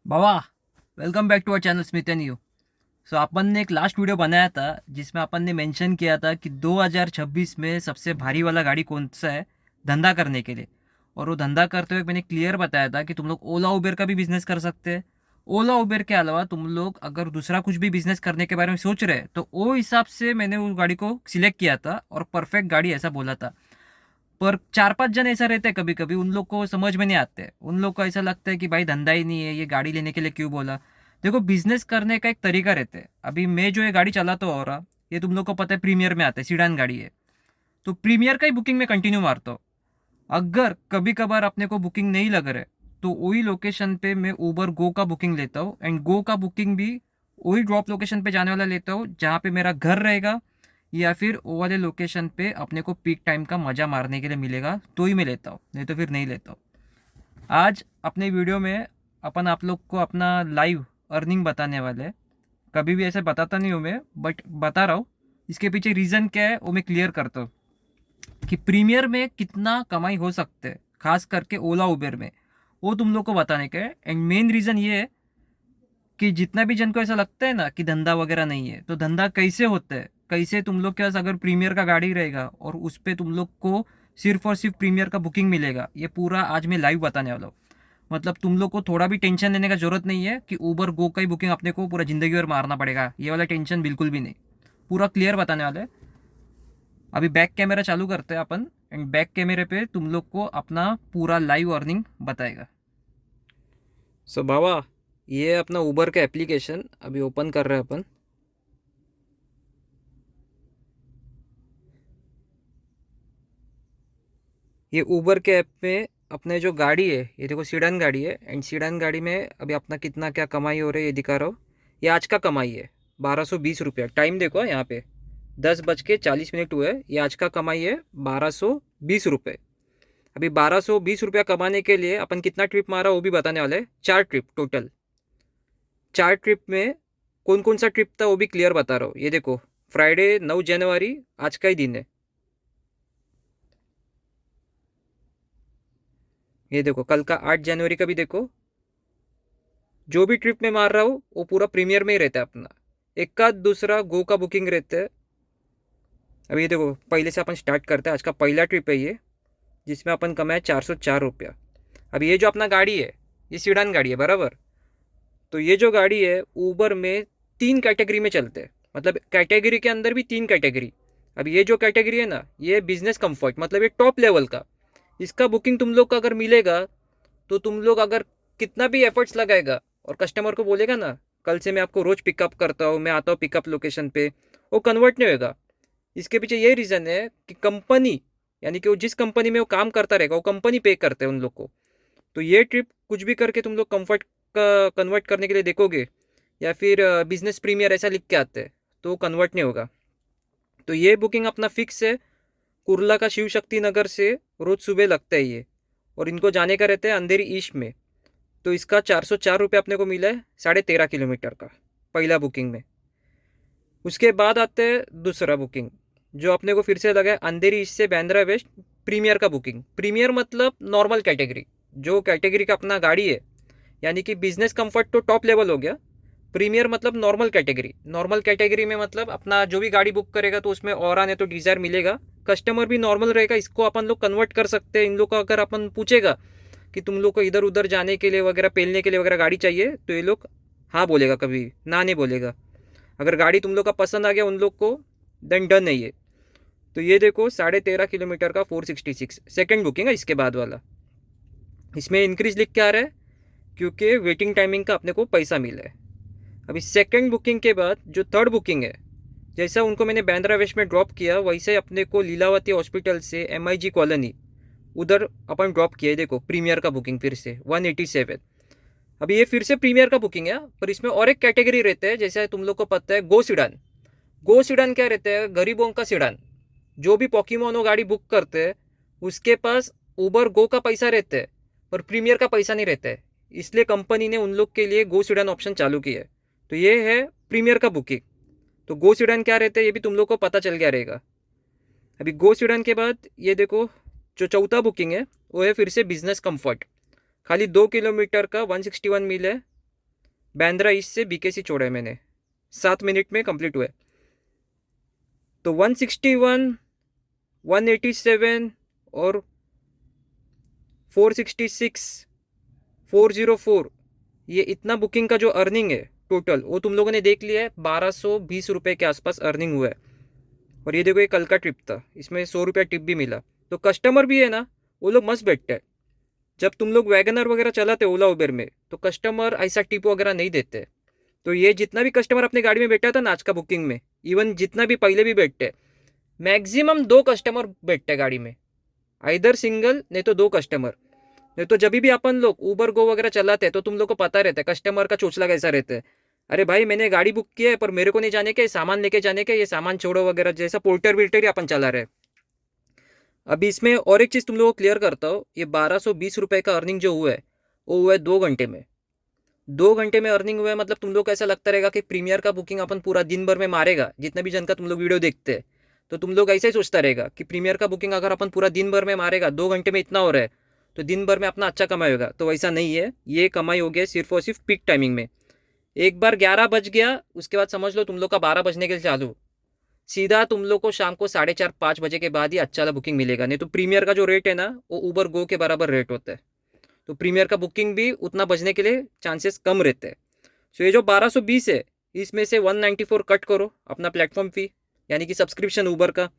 Baba, welcome back to our channel Smith and you. So अपन ने एक last video बनाया था जिसमें अपन ने मेंशन किया था कि 2026 में सबसे भारी वाला गाड़ी कौन सा है धंधा करने के लिए। और वो धंधा करते हुए मैंने क्लियर बताया था कि तुम लोग ओला उबेर का भी बिजनेस कर सकते हैं। ओला उबेर के अलावा तुम लोग अगर दूसरा कुछ भी बिजनेस करने के बारे में सोच रहे हैं तो वो हिसाब से मैंने उस गाड़ी को सिलेक्ट किया था और परफेक्ट गाड़ी ऐसा बोला था। पर चार पांच जन ऐसा रहते हैं, कभी कभी उन लोग को समझ में नहीं आते, उन लोग को ऐसा लगता है कि भाई धंधा ही नहीं है, ये गाड़ी लेने के लिए क्यों बोला। देखो, बिजनेस करने का एक तरीका रहता है। अभी मैं जो ये गाड़ी चलाता हूँ और ये तुम लोग को पता है प्रीमियर में आता है, सीडान गाड़ी है। तो प्रीमियर का ही बुकिंग में कंटिन्यू मारता हूँ। अगर कभी कभार अपने को बुकिंग नहीं लग रहा है तो वही लोकेशन पे मैं उबर गो का बुकिंग लेता हूँ, एंड गो का बुकिंग भी वही ड्रॉप लोकेशन पे जाने वाला लेता हूँ जहाँ पे मेरा घर रहेगा, या फिर वो वाले लोकेशन पे अपने को पीक टाइम का मज़ा मारने के लिए मिलेगा तो ही मैं लेता हूँ, नहीं तो फिर नहीं लेता हूँ। आज अपने वीडियो में अपन आप लोग को अपना लाइव अर्निंग बताने वाले हैं। कभी भी ऐसे बताता नहीं हूँ मैं, बट बता रहा हूँ। इसके पीछे रीज़न क्या है वो मैं क्लियर करता हूँ कि प्रीमियर में कितना कमाई हो सकते हैं, खास करके ओला उबेर में, वो तुम लोग को बताने का है। एंड मेन रीज़न ये है कि जितना भी जन को ऐसा लगता है ना कि धंधा वगैरह नहीं है, तो धंधा कैसे होता है, कैसे तुम लोग के पास अगर प्रीमियर का गाड़ी रहेगा और उस पर तुम लोग को सिर्फ और सिर्फ प्रीमियर का बुकिंग मिलेगा, ये पूरा आज मैं लाइव बताने वाला हूँ। मतलब तुम लोग को थोड़ा भी टेंशन लेने का जरूरत नहीं है कि उबर गो का ही बुकिंग अपने को पूरा जिंदगी भर मारना पड़ेगा, ये वाला टेंशन बिल्कुल भी नहीं। पूरा क्लियर बताने वाले हैं। अभी बैक कैमरा चालू करते हैं अपन, एंड बैक कैमरे पे तुम लोग को अपना पूरा लाइव अर्निंग बताएगा। सो बाबा, ये अपना उबर का एप्लीकेशन अभी ओपन कर रहे हैं अपन। ये उबर के ऐप में अपने जो गाड़ी है, ये देखो सीडान गाड़ी है, एंड सीडान गाड़ी में अभी अपना कितना क्या कमाई हो रही है ये दिखा रहा हूँ। ये आज का कमाई है 1220 रुपया। टाइम देखो यहाँ पे 10:40 हुए। ये आज का कमाई है 1220 रुपये। अभी 1220 रुपया कमाने के लिए अपन कितना ट्रिप मारा वो भी बताने वाले हैं। 4 ट्रिप टोटल। 4 ट्रिप में कौन कौन सा ट्रिप था वो भी क्लियर बता रहा हूँ। ये देखो, फ्राइडे 9 जनवरी आज का ही दिन है। ये देखो, कल का 8 जनवरी का भी देखो। जो भी ट्रिप में मार रहा हूँ वो पूरा प्रीमियर में ही रहता है अपना। एक का दूसरा गो का बुकिंग रहता है। अभी ये देखो, पहले से अपन स्टार्ट करते हैं। आज का पहला ट्रिप है ये, जिसमें अपन कमाए 404 रुपया। अभी ये जो अपना गाड़ी है, ये सीडान गाड़ी है बराबर। तो ये जो गाड़ी है ऊबर में 3 कैटेगरी में चलते हैं। मतलब कैटेगरी के अंदर भी 3 कैटेगरी। अभी ये जो कैटेगरी है ना, ये बिजनेस कंफर्ट, मतलब ये टॉप लेवल का। इसका बुकिंग तुम लोग का अगर मिलेगा तो तुम लोग अगर कितना भी एफर्ट्स लगाएगा और कस्टमर को बोलेगा ना कल से मैं आपको रोज़ पिकअप करता हूँ, मैं आता हूँ पिकअप लोकेशन पे, वो कन्वर्ट नहीं होगा। इसके पीछे ये रीज़न है कि कंपनी, यानी कि वो जिस कंपनी में वो काम करता रहेगा वो कंपनी पे करते हैं उन लोग को। तो ये ट्रिप कुछ भी करके तुम लोग कंफर्ट का कन्वर्ट करने के लिए देखोगे, या फिर बिजनेस प्रीमियर ऐसा लिख के आते हैं, तो कन्वर्ट नहीं होगा। तो ये बुकिंग अपना फिक्स है। कुर्ला का शिव शक्ति नगर से रोज़ सुबह लगता है ये, और इनको जाने का रहता है अंधेरी ईस्ट में। तो इसका 404 रुपये अपने को मिला है 13.5 किलोमीटर का, पहला बुकिंग में। उसके बाद आते हैं दूसरा बुकिंग, जो अपने को फिर से लगा है अंधेरी ईस्ट से बांद्रा वेस्ट, प्रीमियर का बुकिंग। प्रीमियर मतलब नॉर्मल कैटेगरी, जो कैटेगरी का अपना गाड़ी है, यानी कि बिजनेस कंफर्ट तो टॉप लेवल हो गया। प्रीमियर मतलब नॉर्मल कैटेगरी। नॉर्मल कैटेगरी में मतलब अपना जो भी गाड़ी बुक करेगा तो उसमें और आने तो डिज़ायर मिलेगा, कस्टमर भी नॉर्मल रहेगा। इसको अपन लोग कन्वर्ट कर सकते हैं। इन लोग को अगर अपन पूछेगा कि तुम लोग को इधर उधर जाने के लिए वगैरह, पेलने के लिए वगैरह गाड़ी चाहिए, तो ये लोग हाँ बोलेगा, कभी ना नहीं बोलेगा। अगर गाड़ी तुम लोग का पसंद आ गया उन लोग को, देन डन है ये। तो ये देखो 13.5 किलोमीटर का 466 सेकेंड बुकिंग है इसके बाद वाला। इसमें इंक्रीज लिख के आ रहा है क्योंकि वेटिंग टाइमिंग का अपने को पैसा मिला है। अभी सेकेंड बुकिंग के बाद जो थर्ड बुकिंग है, जैसा उनको मैंने बांद्रा वेस्ट में ड्रॉप किया वैसे अपने को लीलावती हॉस्पिटल से MIG कॉलोनी उधर अपन ड्रॉप किया है। देखो प्रीमियर का बुकिंग फिर से 187। अभी ये फिर से प्रीमियर का बुकिंग है, पर इसमें और एक कैटेगरी रहता है। जैसे तुम लोग को पता है गो सीडान। गो सीडान क्या रहता है? गरीबों का सीडान। जो भी पोकीमोनो गाड़ी बुक करते हैं उसके पास उबर गो का पैसा रहता है, पर प्रीमियर का पैसा नहीं रहता है। इसलिए कंपनी ने उन लोग के लिए गो सीडान ऑप्शन चालू किया है। तो ये है प्रीमियर का बुकिंग। तो गो सीडान क्या रहता है ये भी तुम लोग को पता चल गया रहेगा। अभी गो सीडान के बाद ये देखो, जो चौथा बुकिंग है वो है फिर से बिजनेस कंफर्ट। खाली 2 किलोमीटर का 161 मील है। बांद्रा ईस्ट से BKC छोड़ा है मैंने, 7 मिनट में कंप्लीट हुआ है। तो 161, 187 और 466, 404, ये इतना बुकिंग का जो अर्निंग है टोटल, वो तुम लोगों ने देख लिया है। 1220 रुपये के आसपास अर्निंग हुआ है। और ये देखो, ये कल का ट्रिप था, इसमें 100 रुपया टिप भी मिला। तो कस्टमर भी है ना, वो लोग मस्त बैठते हैं। जब तुम लोग वैगनर वगैरह चलाते ओला उबेर में, तो कस्टमर ऐसा टिप वगैरह नहीं देते। तो ये जितना भी कस्टमर अपनी गाड़ी में बैठा था ना आज का बुकिंग में, इवन जितना भी पहले भी बैठते, मैक्सिमम 2 कस्टमर बैठते गाड़ी में, आइदर सिंगल नहीं तो 2 कस्टमर। नहीं तो जब भी अपन लोग उबर गो वगैरह चलाते हैं तो तुम लोग को पता रहता है कस्टमर का चोचला कैसा रहता है। अरे भाई, मैंने गाड़ी बुक किया है पर मेरे को नहीं जाने के, सामान लेके जाने के, ये सामान छोड़ो वगैरह, जैसा पोर्टर विल्टर ही अपन चला रहे। अभी इसमें और एक चीज़ तुम लोगों को क्लियर करता हूँ, ये 1220 रुपये का अर्निंग जो हुआ है वो हुआ है 2 घंटे में। 2 घंटे में अर्निंग हुआ है, मतलब तुम लोग को ऐसा लगता रहेगा कि प्रीमियर का बुकिंग अपन पूरा दिन भर में मारेगा। जितने भी जन का तुम लोग वीडियो देखते हैं तो तुम लोग ऐसा ही सोचता रहेगा कि प्रीमियर का बुकिंग अगर अपन पूरा दिन भर में मारेगा, 2 घंटे में इतना हो रहा है तो दिन भर में अपना अच्छा कमाई होगा। तो वैसा नहीं है, ये कमाई हो गया सिर्फ और सिर्फ पीक टाइमिंग में। एक बार 11 बज गया, उसके बाद समझ लो तुम लोग का 12 बजने के लिए चालू, सीधा तुम लोग को शाम को 4:30-5 बजे के बाद ही अच्छा वाला बुकिंग मिलेगा। नहीं तो प्रीमियर का जो रेट है ना, वो उबर गो के बराबर रेट होता है। तो प्रीमियर का बुकिंग भी उतना बजने के लिए चांसेस कम रहते हैं। सो ये जो 1220 है, इसमें से 194 कट करो अपना प्लेटफॉर्म फी, यानी कि सब्सक्रिप्शन उबर का,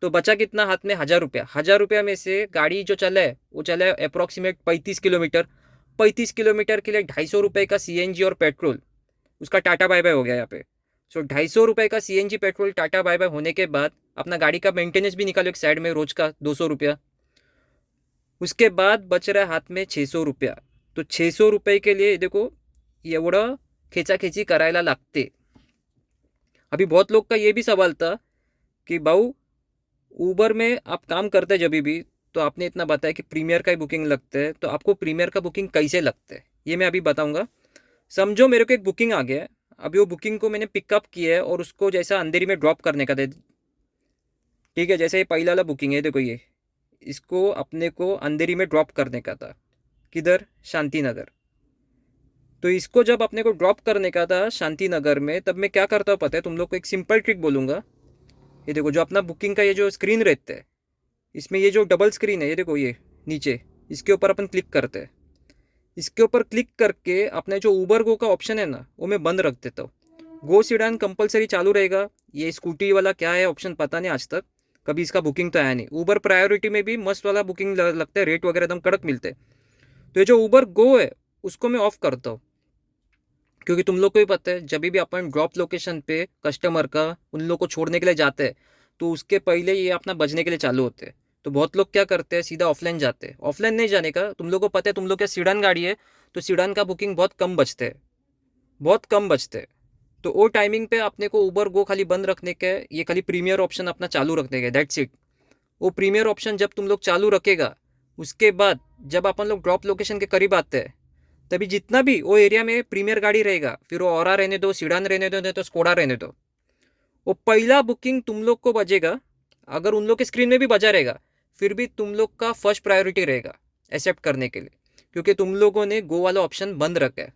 तो बचा कितना हाथ में? 1000 रुपया। 1000 रुपया में से गाड़ी जो चला है वो चला है अप्रॉक्सीमेट 35 किलोमीटर। 35 किलोमीटर के लिए 250 रुपये का CNG और पेट्रोल, उसका टाटा बाय बाय हो गया यहाँ पे। सो 250 रुपये का CNG petrol tata bye bye होने के बाद अपना गाड़ी का मेंटेनेंस भी निकालो एक साइड में, रोज का 200 रुपया। उसके बाद बच रहा है हाथ में 600 रुपया। तो 600 रुपये के लिए देखो एवढं खेचाखेची करायला लागते। अभी बहुत लोग का ये भी सवाल था कि भाऊ, उबर में आप काम करते हैं जब भी, तो आपने इतना बताया कि प्रीमियर का ही बुकिंग लगता है, तो आपको प्रीमियर का बुकिंग कैसे लगता है ये मैं अभी बताऊंगा। समझो मेरे को एक बुकिंग आ गया है, अभी वो बुकिंग को मैंने पिकअप किया है और उसको जैसा अंधेरी में ड्रॉप करने का था। ठीक है, जैसे ये पहला वाला बुकिंग है, देखो ये, इसको अपने को अंधेरी में ड्रॉप करने का था। किधर? शांति नगर। तो इसको जब अपने को ड्रॉप करने का था शांति नगर में, तब मैं क्या करता हूँ पता है तुम लोग को? एक सिंपल ट्रिक बोलूँगा। ये देखो, जो अपना बुकिंग का ये जो स्क्रीन रहता है, इसमें ये जो डबल स्क्रीन है, ये देखो ये नीचे, इसके ऊपर अपन क्लिक करते हैं। इसके ऊपर क्लिक करके अपने जो उबर गो का ऑप्शन है ना, वो मैं बंद रख देता हूँ। गो सीडान कंपलसरी चालू रहेगा। ये स्कूटी वाला क्या है ऑप्शन पता नहीं, आज तक कभी इसका बुकिंग तो आया नहीं। उबर प्रायोरिटी में भी मस्त वाला बुकिंग लगता है, रेट वगैरह एकदम कड़क मिलते हैं। तो ये जो उबर गो है उसको मैं ऑफ करता हूँ, क्योंकि तुम लोग को भी पता है जब भी अपन ड्रॉप लोकेशन पे कस्टमर का उन लोग को छोड़ने के लिए जाते हैं, तो उसके पहले ये अपना बजने के लिए चालू होते हैं। तो बहुत लोग क्या करते हैं, सीधा ऑफलाइन जाते हैं। ऑफलाइन नहीं जाने का, तुम लोग को पता है, तुम लोग क्या सीडान गाड़ी है, तो सीडान का बुकिंग बहुत कम बचते हैं, बहुत कम बचते हैं। तो वो टाइमिंग पे अपने को उबर गो खाली बंद रखने के, ये खाली प्रीमियर ऑप्शन अपना चालू रखने के, दैट्स इट। वो प्रीमियर ऑप्शन जब तुम लोग चालू रखेगा, उसके बाद जब अपन लोग ड्रॉप लोकेशन के करीब आते हैं, तभी जितना भी वो एरिया में प्रीमियर गाड़ी रहेगा, फिर वो औरा रहने दो, सीडान रहने दो, नहीं तो स्कोडा रहने दो, वो पहला बुकिंग तुम लोग को बजेगा। अगर उन लोग के स्क्रीन में भी बजा रहेगा, फिर भी तुम लोग का फर्स्ट प्रायोरिटी रहेगा एक्सेप्ट करने के लिए, क्योंकि तुम लोगों ने गो वाला ऑप्शन बंद रखा है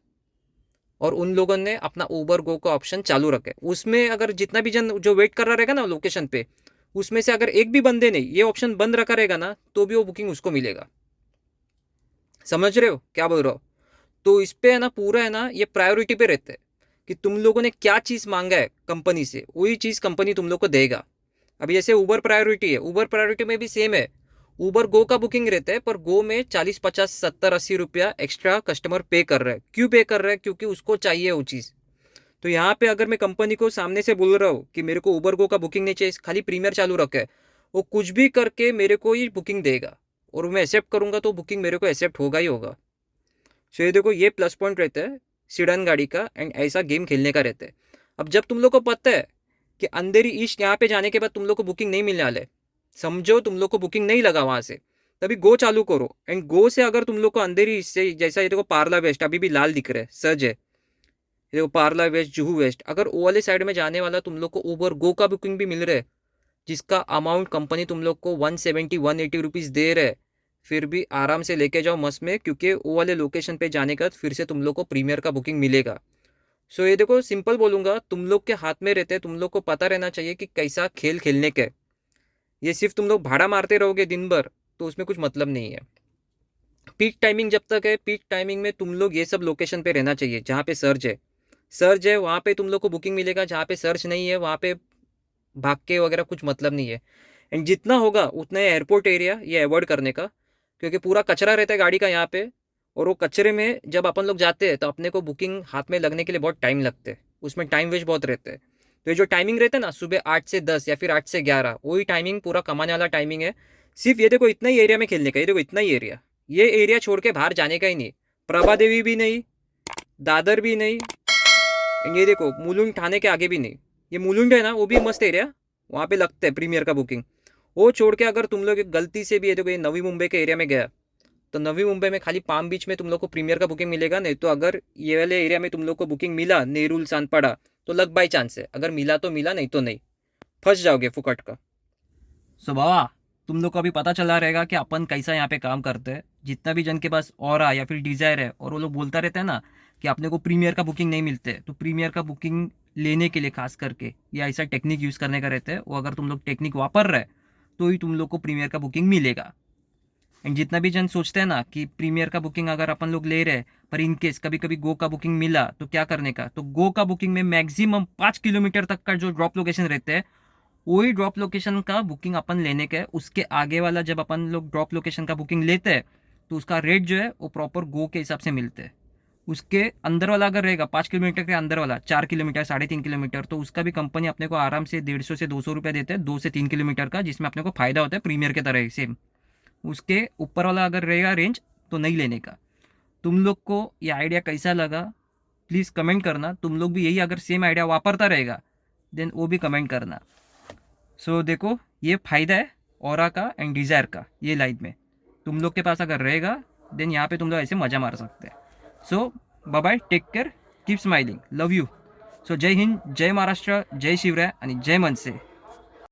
और उन लोगों ने अपना उबर गो का ऑप्शन चालू रखा है। उसमें अगर जितना भी जन जो वेट कर रहा रहेगा ना लोकेशन पे, उसमें से अगर एक भी बंदे ने ये ऑप्शन बंद रखा रहेगा ना, तो भी वो बुकिंग उसको मिलेगा। समझ रहे हो क्या बोल रहा हो? तो इस पे है ना, पूरा है ना, ये प्रायोरिटी पे रहते हैं कि तुम लोगों ने क्या चीज़ मांगा है कंपनी से, वही चीज़ कंपनी तुम लोग को देगा। अभी जैसे उबर प्रायोरिटी है, उबर प्रायोरिटी में भी सेम है। उबर गो का बुकिंग रहता है, पर गो में 40, 50, 70, 80 रुपया एक्स्ट्रा कस्टमर पे कर रहा है। क्यों पे कर रहा है? क्योंकि उसको चाहिए वो चीज़। तो यहाँ पे अगर मैं कंपनी को सामने से बोल रहा हूँ कि मेरे को उबर गो का बुकिंग नहीं चाहिए, खाली प्रीमियर चालू रखे है, वो कुछ भी करके मेरे को ही बुकिंग देगा और मैं एक्सेप्ट करूँगा तो बुकिंग मेरे को एक्सेप्ट होगा ही होगा। सो ये देखो, ये प्लस पॉइंट रहता है सीडान गाड़ी का, एंड ऐसा गेम खेलने का रहता है। अब जब तुम लोग को पता है कि अंधेरी ईस्ट यहाँ पे जाने के बाद तुम लोग को बुकिंग नहीं मिलने वाले, समझो तुम लोग को बुकिंग नहीं लगा वहाँ से, तभी गो चालू करो। एंड गो से अगर तुम लोग को अंधेरी ईस्ट से, जैसा ये देखो पार्ला वेस्ट अभी भी लाल दिख रहा है, सज है, ये देखो पार्ला वेस्ट, जुहू वेस्ट, अगर वो वाले साइड में जाने वाला तुम लोग को उबर गो का बुकिंग भी मिल रहा है, जिसका अमाउंट कंपनी तुम लोग को 170-180 रुपीज़ दे रहे, फिर भी आराम से लेके जाओ मस्त में, क्योंकि वो वाले लोकेशन पे जाने का फिर से तुम लोग को प्रीमियर का बुकिंग मिलेगा। सो ये देखो, सिंपल बोलूँगा, तुम लोग के हाथ में रहते हैं, तुम लोग को पता रहना चाहिए कि कैसा खेल खेलने का है। ये सिर्फ तुम लोग भाड़ा मारते रहोगे दिन भर तो उसमें कुछ मतलब नहीं है। पीक टाइमिंग जब तक है, पीक टाइमिंग में तुम लोग ये सब लोकेशन पे रहना चाहिए जहाँ पे सर्च है वहाँ पे तुम लोग को बुकिंग मिलेगा, जहाँ पे सर्च नहीं है वहाँ पे भाग के वगैरह कुछ मतलब नहीं है। एंड जितना होगा उतना एयरपोर्ट एरिया ये अवॉइड करने का, क्योंकि पूरा कचरा रहता है गाड़ी का यहाँ पे। और वो कचरे में जब अपन लोग जाते हैं तो अपने को बुकिंग हाथ में लगने के लिए बहुत टाइम लगते हैं, उसमें टाइम वेस्ट बहुत रहते हैं। तो ये जो टाइमिंग रहता है ना, सुबह 8 से 10 या फिर 8 से 11, वही टाइमिंग पूरा कमाने वाला टाइमिंग है। सिर्फ ये देखो इतना ही एरिया में खेलने का, ये देखो इतना ही एरिया, ये एरिया छोड़ के बाहर जाने का ही नहीं। प्रभा देवी भी नहीं, दादर भी नहीं, ये देखो मुलुंड थाने के आगे भी नहीं। ये मुलुंड है ना, वो भी मस्त एरिया, वहाँ पे लगता है प्रीमियर का बुकिंग। वो छोड़ के अगर तुम लोग गलती से भी ये देखो ये नवी मुंबई के एरिया में गया, तो नवी मुंबई में खाली पाम बीच में तुम लोग को प्रीमियर का बुकिंग मिलेगा। नहीं तो अगर ये वाले एरिया में तुम लोग को बुकिंग मिला, नेरुल सांतपाड़ा, तो लक बाई चांस है, अगर मिला तो मिला, नहीं तो नहीं, फंस जाओगे फुकट का। सो बाबा, तुम लोग को अभी पता चला रहेगा कि अपन कैसा यहाँ पे काम करते हैं। जितना भी जन के पास ऑरा या फिर डिज़ायर है और वो लोग बोलता रहता है ना कि अपने को प्रीमियर का बुकिंग नहीं मिलते, तो प्रीमियर का बुकिंग लेने के लिए खास करके या ऐसा टेक्निक यूज़ करने का रहता है, वो अगर तुम लोग टेक्निक वापर रहे तो ही तुम लोग को प्रीमियर का बुकिंग मिलेगा। एंड जितना भी जन सोचते हैं ना कि प्रीमियर का बुकिंग अगर अपन लोग ले रहे हैं, पर इन केस कभी कभी गो का बुकिंग मिला तो क्या करने का, तो गो का बुकिंग में मैक्सिमम 5 किलोमीटर तक का जो ड्रॉप लोकेशन रहते हैं, वही ड्रॉप लोकेशन का बुकिंग अपन लेने का है। उसके आगे वाला जब अपन लोग ड्रॉप लोकेशन का बुकिंग लेते हैं तो उसका रेट जो है वो प्रॉपर गो के हिसाब से मिलते हैं। उसके अंदर वाला अगर रहेगा 5 किलोमीटर के अंदर वाला, 4 किलोमीटर 3.5 किलोमीटर, तो उसका भी कंपनी अपने को आराम से 150 से 200 रुपये देते हैं 2 से 3 किलोमीटर का, जिसमें अपने को फायदा होता है प्रीमियर के तरह ही सेम। उसके ऊपर वाला अगर रहेगा रेंज तो नहीं लेने का। तुम लोग को ये आइडिया कैसा लगा प्लीज़ कमेंट करना। तुम लोग भी यही अगर सेम आइडिया वापरता रहेगा देन वो भी कमेंट करना। सो देखो, ये फ़ायदा है ऑरा का एंड डिज़ायर का, ये लाइन में तुम लोग के पास अगर रहेगा देन यहाँ पे तुम लोग ऐसे मज़ा मार सकते हैं। So bye bye, take care, keep smiling, love you. So जय हिंद, जय महाराष्ट्र, जय शिवराय आणि जय मनसे।